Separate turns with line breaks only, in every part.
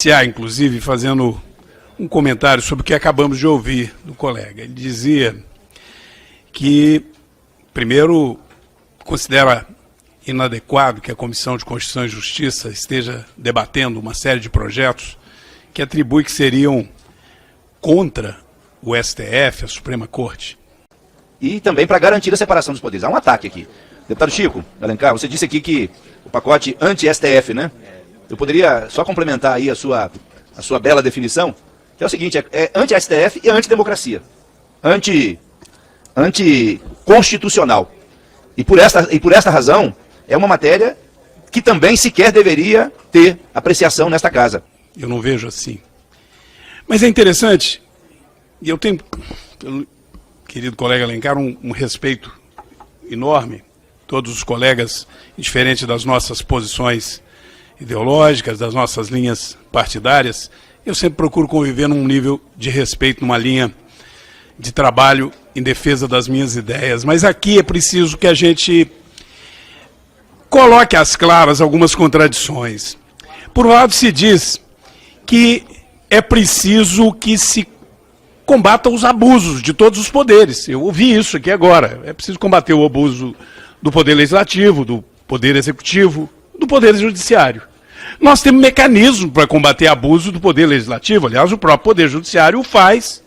Inclusive, fazendo um comentário sobre o que acabamos de ouvir do colega. Ele dizia que, primeiro, considera inadequado que a Comissão de Constituição e Justiça esteja debatendo uma série de projetos que atribui que seriam contra o STF, a Suprema Corte.
E também para garantir a separação dos poderes. Há um ataque aqui. Deputado Chico Alencar, você disse aqui que o pacote anti-STF, né? Eu poderia só complementar aí a sua bela definição, que é o seguinte, é anti-STF e anti-democracia. Anticonstitucional. E por esta razão, é uma matéria que também sequer deveria ter apreciação nesta casa.
Eu não vejo assim. Mas é interessante, e eu tenho, pelo querido colega Alencar, um respeito enorme, todos os colegas, indiferente das nossas posições ideológicas, das nossas linhas partidárias, eu sempre procuro conviver num nível de respeito, numa linha de trabalho em defesa das minhas ideias. Mas aqui é preciso que a gente coloque às claras algumas contradições. Por um lado se diz que é preciso que se combata os abusos de todos os poderes. Eu ouvi isso aqui agora. É preciso combater o abuso do Poder Legislativo, do Poder Executivo, do Poder Judiciário. Nós temos mecanismos para combater abuso do Poder Legislativo. Aliás, o próprio Poder Judiciário o faz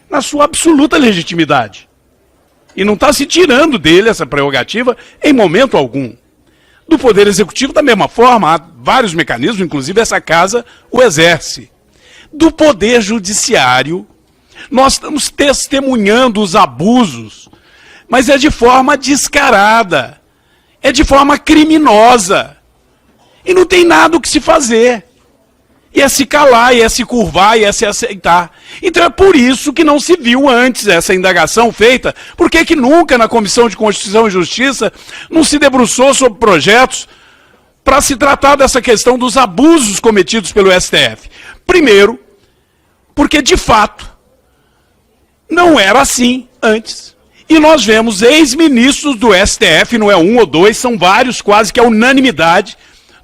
na sua absoluta legitimidade. E não está se tirando dele essa prerrogativa em momento algum. Do Poder Executivo, da mesma forma, há vários mecanismos, inclusive essa casa o exerce. Do Poder Judiciário, nós estamos testemunhando os abusos, mas é de forma descarada, é de forma criminosa. E não tem nada o que se fazer. E é se calar, e é se curvar, e é se aceitar. Então é por isso que não se viu antes essa indagação feita. Por que nunca na Comissão de Constituição e Justiça não se debruçou sobre projetos para se tratar dessa questão dos abusos cometidos pelo STF? Primeiro, porque de fato não era assim antes. E nós vemos ex-ministros do STF, não é um ou dois, são vários, quase que a unanimidade,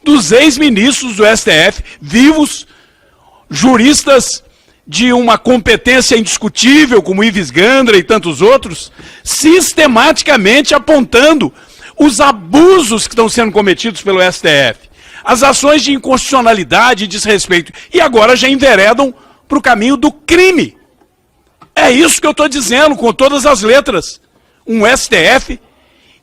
dos ex-ministros do STF, vivos, juristas de uma competência indiscutível, como Ives Gandra e tantos outros, sistematicamente apontando os abusos que estão sendo cometidos pelo STF, as ações de inconstitucionalidade e desrespeito, e agora já enveredam para o caminho do crime. É isso que eu estou dizendo com todas as letras. Um STF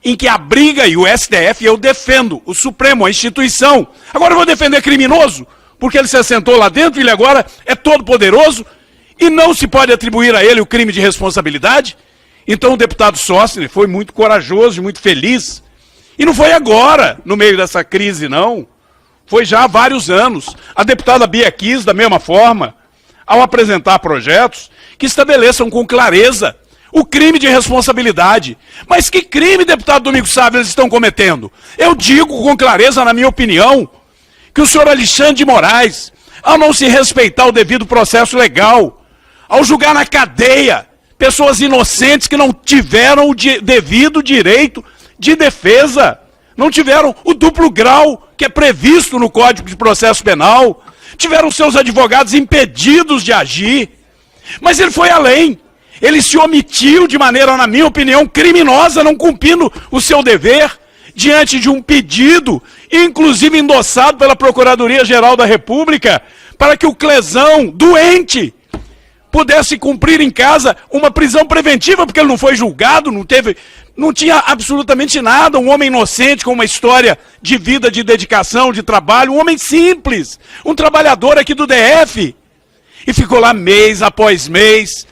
em que a briga, e o STF eu defendo, o Supremo, a instituição. Agora eu vou defender criminoso, porque ele se assentou lá dentro e ele agora é todo poderoso e não se pode atribuir a ele o crime de responsabilidade. Então o deputado Sócrates foi muito corajoso e muito feliz. E não foi agora, no meio dessa crise, não. Foi já há vários anos. A deputada Bia Kiss, da mesma forma, ao apresentar projetos que estabeleçam com clareza o crime de responsabilidade. Mas que crime, deputado Domingos Sávio, eles estão cometendo? Eu digo com clareza, na minha opinião, que o senhor Alexandre de Moraes, ao não se respeitar o devido processo legal, ao julgar na cadeia pessoas inocentes que não tiveram o devido direito de defesa, não tiveram o duplo grau que é previsto no Código de Processo Penal, tiveram seus advogados impedidos de agir, mas ele foi além. Ele se omitiu de maneira, na minha opinião, criminosa, não cumprindo o seu dever, diante de um pedido, inclusive endossado pela Procuradoria-Geral da República, para que o Clesão, doente, pudesse cumprir em casa uma prisão preventiva, porque ele não foi julgado, não tinha absolutamente nada, um homem inocente com uma história de vida, de dedicação, de trabalho, um homem simples, um trabalhador aqui do DF, e ficou lá mês após mês,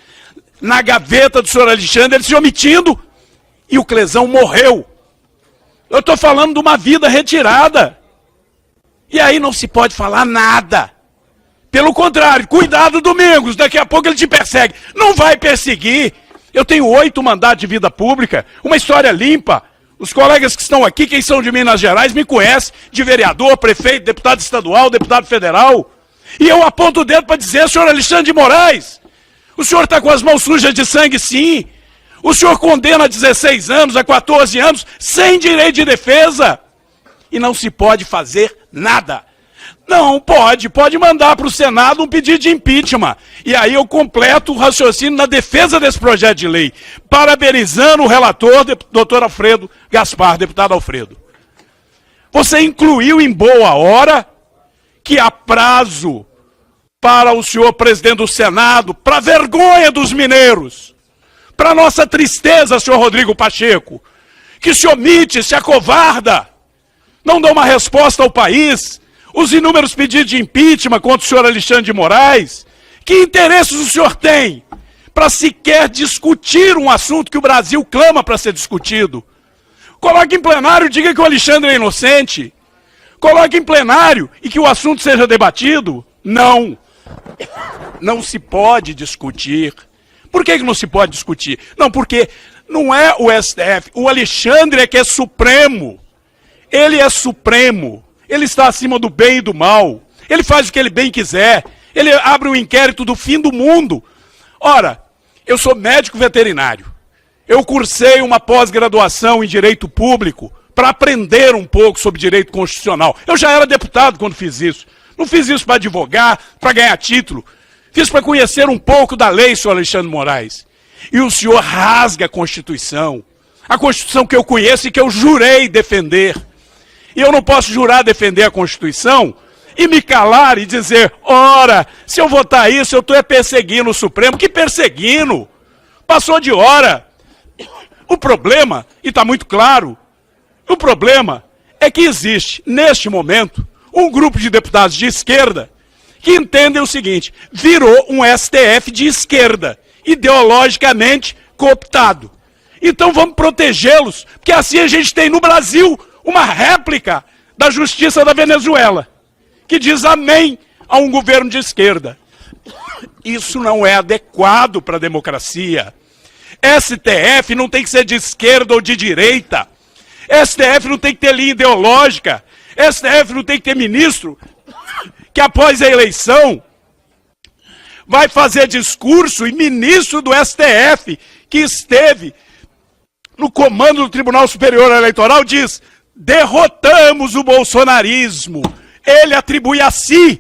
na gaveta do senhor Alexandre, ele se omitindo, e o Clesão morreu. Eu estou falando de uma vida retirada. E aí não se pode falar nada. Pelo contrário, cuidado, Domingos, daqui a pouco ele te persegue. Não vai perseguir. Eu tenho 8 mandatos de vida pública, uma história limpa. Os colegas que estão aqui, quem são de Minas Gerais, me conhecem, de vereador, prefeito, deputado estadual, deputado federal. E eu aponto o dedo para dizer, senhor Alexandre de Moraes, o senhor está com as mãos sujas de sangue, sim. O senhor condena a 16 anos, a 14 anos, sem direito de defesa. E não se pode fazer nada. Não, pode mandar para o Senado um pedido de impeachment. E aí eu completo o raciocínio na defesa desse projeto de lei, parabenizando o relator, doutor Alfredo Gaspar, deputado Alfredo. Você incluiu em boa hora que há prazo para o senhor presidente do Senado, para vergonha dos mineiros, para nossa tristeza, senhor Rodrigo Pacheco, que se omite, se acovarda, não dá uma resposta ao país, os inúmeros pedidos de impeachment contra o senhor Alexandre de Moraes. Que interesses o senhor tem para sequer discutir um assunto que o Brasil clama para ser discutido? Coloque em plenário e diga que o Alexandre é inocente. Coloque em plenário e que o assunto seja debatido. Não. Não se pode discutir. Por que não se pode discutir? Não, porque não é o STF. O Alexandre é que é supremo. Ele é supremo. Ele está acima do bem e do mal. Ele faz o que ele bem quiser. Ele abre um inquérito do fim do mundo. Ora, eu sou médico veterinário. Eu cursei uma pós-graduação em Direito Público para aprender um pouco sobre Direito Constitucional. Eu já era deputado quando fiz isso. Não fiz isso para advogar, para ganhar título. Fiz para conhecer um pouco da lei, senhor Alexandre de Moraes. E o senhor rasga a Constituição. A Constituição que eu conheço e que eu jurei defender. E eu não posso jurar defender a Constituição e me calar e dizer, ora, se eu votar isso, eu estou perseguindo o Supremo. Que perseguindo? Passou de hora. O problema, e está muito claro, o problema é que existe, neste momento, um grupo de deputados de esquerda que entendem o seguinte, virou um STF de esquerda, ideologicamente cooptado. Então vamos protegê-los, porque assim a gente tem no Brasil uma réplica da justiça da Venezuela, que diz amém a um governo de esquerda. Isso não é adequado para a democracia. STF não tem que ser de esquerda ou de direita. STF não tem que ter linha ideológica. STF não tem que ter ministro que após a eleição vai fazer discurso e ministro do STF que esteve no comando do Tribunal Superior Eleitoral diz: derrotamos o bolsonarismo. Ele atribui a si,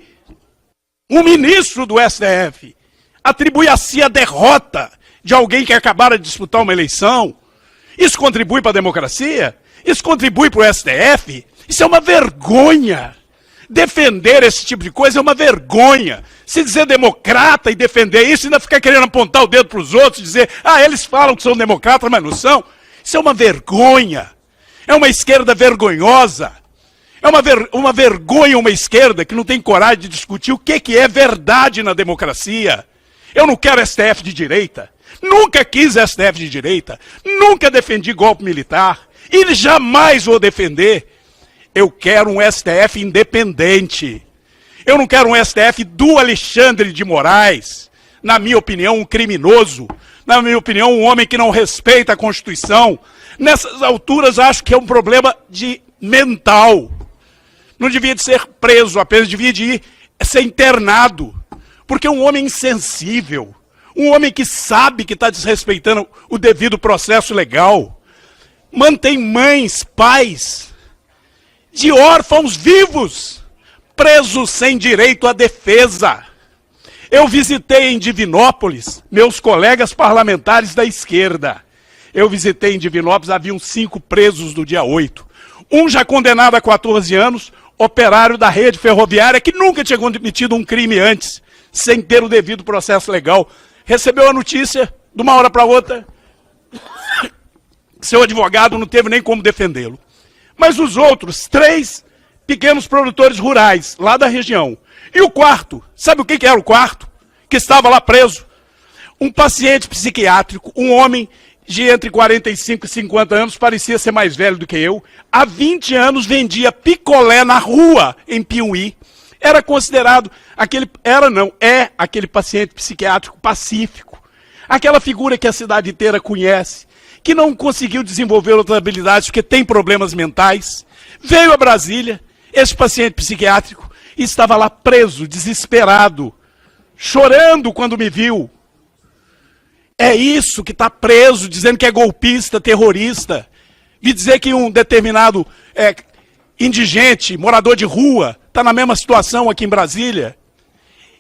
um ministro do STF, atribui a si a derrota de alguém que acabara de disputar uma eleição. Isso contribui para a democracia? Isso contribui para o STF? Isso é uma vergonha. Defender esse tipo de coisa é uma vergonha. Se dizer democrata e defender isso, ainda ficar querendo apontar o dedo para os outros e dizer, ah, eles falam que são democratas, mas não são. Isso é uma vergonha. É uma esquerda vergonhosa. É uma vergonha uma esquerda que não tem coragem de discutir o que é verdade na democracia. Eu não quero STF de direita. Nunca quis STF de direita. Nunca defendi golpe militar. E jamais vou defender. Eu quero um STF independente. Eu não quero um STF do Alexandre de Moraes. Na minha opinião, um criminoso. Na minha opinião, um homem que não respeita a Constituição. Nessas alturas, acho que é um problema de mental. Não devia de ser preso apenas, devia de ser internado. Porque é um homem insensível. Um homem que sabe que está desrespeitando o devido processo legal. Mantém mães, pais, de órfãos vivos, presos sem direito à defesa. Eu visitei em Divinópolis, meus colegas parlamentares da esquerda. Eu visitei em Divinópolis, haviam 5 presos do dia 8. Um já condenado a 14 anos, operário da rede ferroviária, que nunca tinha cometido um crime antes, sem ter o devido processo legal. Recebeu a notícia, de uma hora para outra, que seu advogado não teve nem como defendê-lo. Mas os outros 3 pequenos produtores rurais, lá da região. E o quarto, sabe o que era o quarto? Que estava lá preso. Um paciente psiquiátrico, um homem de entre 45 e 50 anos, parecia ser mais velho do que eu. Há 20 anos vendia picolé na rua, em Piuí. Era considerado, é aquele paciente psiquiátrico pacífico. Aquela figura que a cidade inteira conhece, que não conseguiu desenvolver outras habilidades porque tem problemas mentais. Veio a Brasília, esse paciente psiquiátrico, e estava lá preso, desesperado, chorando quando me viu. É isso que está preso, dizendo que é golpista, terrorista. E dizer que um determinado indigente, morador de rua, está na mesma situação aqui em Brasília.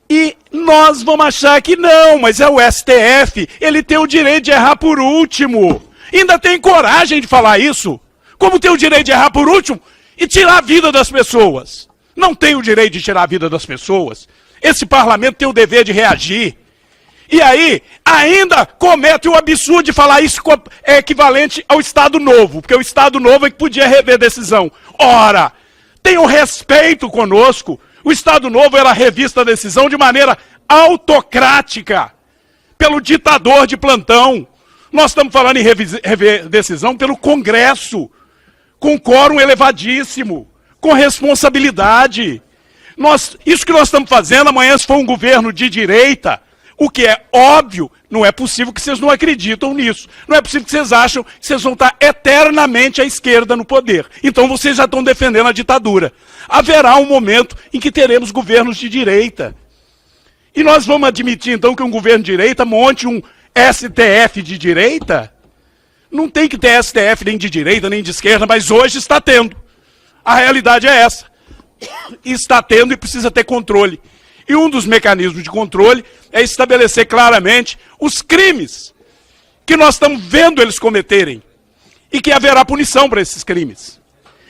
E nós vamos achar que não, mas é o STF, ele tem o direito de errar por último. Ainda tem coragem de falar isso? Como tem o direito de errar por último e tirar a vida das pessoas? Não tem o direito de tirar a vida das pessoas. Esse parlamento tem o dever de reagir. E aí, ainda comete o absurdo de falar isso é equivalente ao Estado Novo, porque o Estado Novo é que podia rever decisão. Ora, tenham respeito conosco. O Estado Novo era revista a decisão de maneira autocrática, pelo ditador de plantão. Nós estamos falando em rever decisão pelo Congresso, com quórum elevadíssimo, com responsabilidade. Isso que nós estamos fazendo amanhã, se for um governo de direita, o que é óbvio, não é possível que vocês não acreditam nisso. Não é possível que vocês acham que vocês vão estar eternamente à esquerda no poder. Então vocês já estão defendendo a ditadura. Haverá um momento em que teremos governos de direita. E nós vamos admitir, então, que um governo de direita monte um STF de direita? Não tem que ter STF nem de direita, nem de esquerda, mas hoje está tendo. A realidade é essa. Está tendo e precisa ter controle. E um dos mecanismos de controle é estabelecer claramente os crimes que nós estamos vendo eles cometerem e que haverá punição para esses crimes.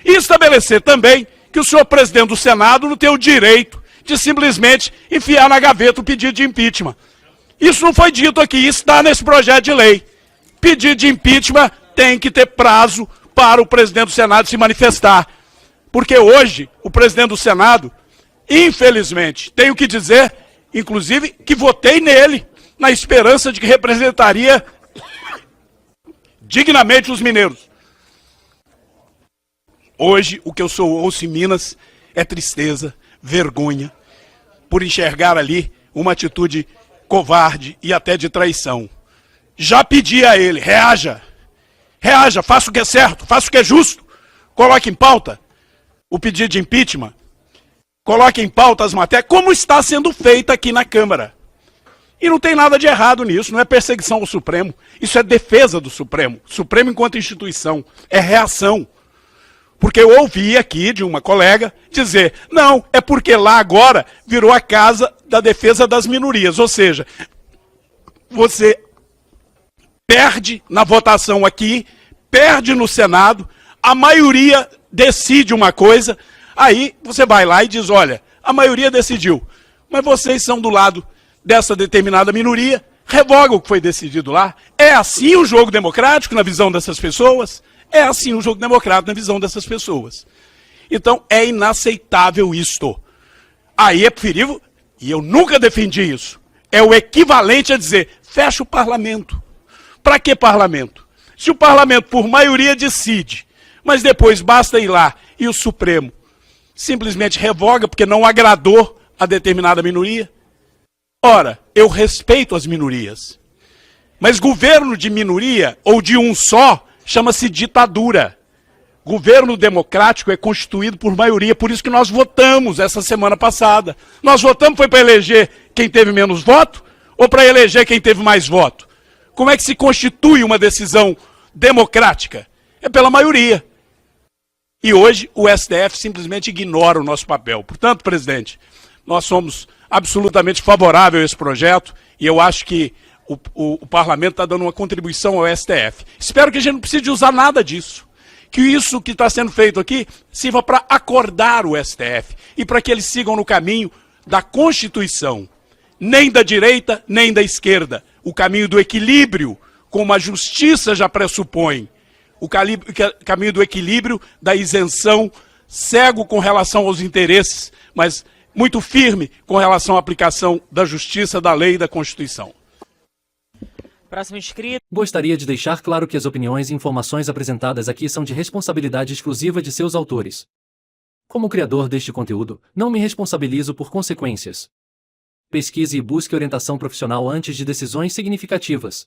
E estabelecer também que o senhor presidente do Senado não tem o direito de simplesmente enfiar na gaveta o pedido de impeachment. Isso não foi dito aqui, isso está nesse projeto de lei. Pedido de impeachment tem que ter prazo para o presidente do Senado se manifestar. Porque hoje, o presidente do Senado, infelizmente, tenho que dizer, inclusive, que votei nele, na esperança de que representaria dignamente os mineiros. Hoje, o que eu ouço em Minas é tristeza, vergonha, por enxergar ali uma atitude covarde e até de traição. Já pedi a ele, reaja, faça o que é certo, faça o que é justo, coloque em pauta o pedido de impeachment, coloque em pauta as matérias, como está sendo feita aqui na Câmara. E não tem nada de errado nisso, não é perseguição ao Supremo, isso é defesa do Supremo. Supremo enquanto instituição, é reação. Porque eu ouvi aqui de uma colega dizer, não, é porque lá agora virou a casa da defesa das minorias. Ou seja, você perde na votação aqui, perde no Senado, a maioria decide uma coisa, aí você vai lá e diz, olha, a maioria decidiu, mas vocês são do lado dessa determinada minoria, revoga o que foi decidido lá. É assim o jogo democrático na visão dessas pessoas? É assim o jogo democrático na visão dessas pessoas. Então é inaceitável isto. Aí é preferível, e eu nunca defendi isso, é o equivalente a dizer, fecha o parlamento. Para que parlamento? Se o parlamento por maioria decide, mas depois basta ir lá e o Supremo simplesmente revoga porque não agradou a determinada minoria. Ora, eu respeito as minorias, mas governo de minoria ou de um só chama-se ditadura. Governo democrático é constituído por maioria, por isso que nós votamos essa semana passada. Nós votamos foi para eleger quem teve menos voto ou para eleger quem teve mais voto? Como é que se constitui uma decisão democrática? É pela maioria. E hoje o STF simplesmente ignora o nosso papel. Portanto, presidente, nós somos absolutamente favoráveis a esse projeto e eu acho que o parlamento está dando uma contribuição ao STF. Espero que a gente não precise de usar nada disso. Que isso que está sendo feito aqui sirva para acordar o STF e para que eles sigam no caminho da Constituição. Nem da direita, nem da esquerda. O caminho do equilíbrio, como a justiça já pressupõe. O caminho do equilíbrio, da isenção, cego com relação aos interesses, mas muito firme com relação à aplicação da justiça, da lei e da Constituição.
Próximo inscrito.
Gostaria de deixar claro que as opiniões e informações apresentadas aqui são de responsabilidade exclusiva de seus autores. Como criador deste conteúdo, não me responsabilizo por consequências. Pesquise e busque orientação profissional antes de decisões significativas.